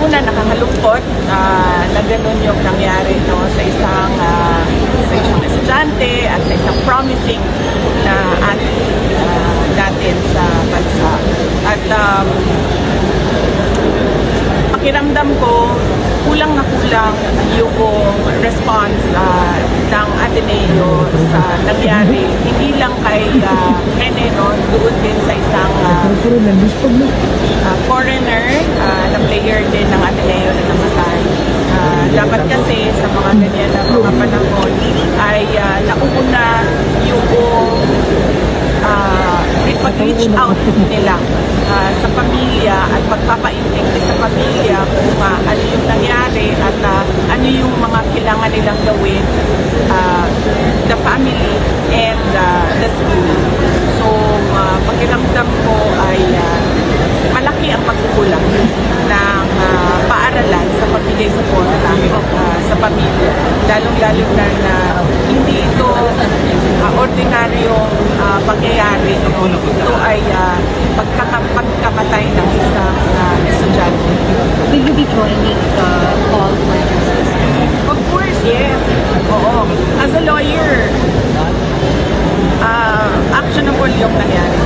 una, nakakalungkot na gano'n yung nangyari, no, sa isang estudyante at sa isang promising na athlete natin sa bansa. At pakiramdam ko, kulang na kulang yung response ng Ateneo sa nangyari. Hindi lang kay Rene, no, doon din sa isang foreigner na player din ng Ateneo na namatay. Dapat kasi sa mga ganyan na mga panahon ay nauuna yung pag-reach out nila sa pamilya at pagpapaintindi sa pamilya kung ano yung nangyari at ano yung mga kailangan nilang gawin, the family and the school. So, pakiramdam ko ay malaki ang pagkukulang ng paaralan sa pagbigay suporta sa pamilya. Lalong-lalo na hindi ito ordinaryong pangyayari. Ito ay pagkamatay ng isang estudyante. Will you be joining the call for justice? Of course, yes. Oo. As a lawyer, actionable yung nangyari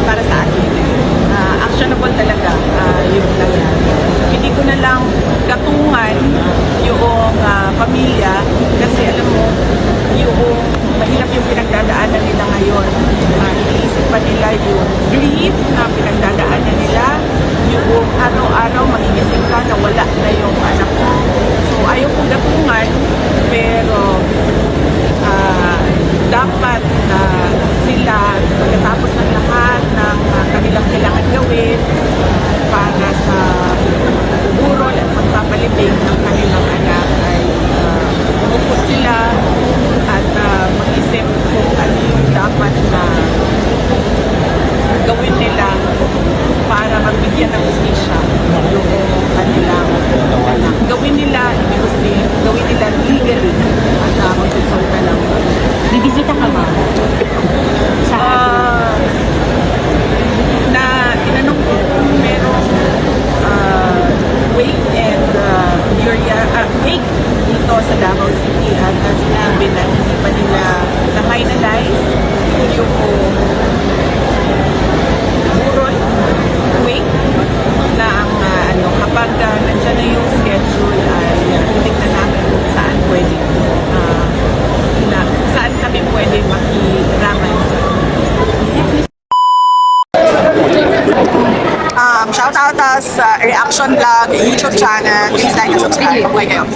para sa akin. Actionable talaga yung nangyari. Hindi ko na lang katungan yung pamilya kasi alam mo, yung mahirap yung pinagdadaanan nila ngayon. Iniisip pa nila yung grief na pinagdadaanan nila, yung araw-araw magigising ka na wala na yung anak mo. So ayaw kong gatungan, pero dapat sila pagkatapos ng lahat ng kanilang kailangan gawin para sa pagburol at pagpapalibing ng kanilang anak ay umupo sila at mag-isip kung ano yung dapat na gawin nila para magbigyan ng justisya yung kanilang anak. Gawin nila, ibig sabihin, gawin nila legally at mag-consulta lang. Bibisita ka ba? Sa na tinanong ko kung merong wake and wake dito sa Davao City at sinabi na hindi pa nila na-finalize yung burol wake na ang kapag nandyan na yung schedule ay tingnan namin kung saan pwede saan kami pwede makiramay sa shout out sa Reaction Vlog YouTube channel. Please like and subscribe. Okay kayo.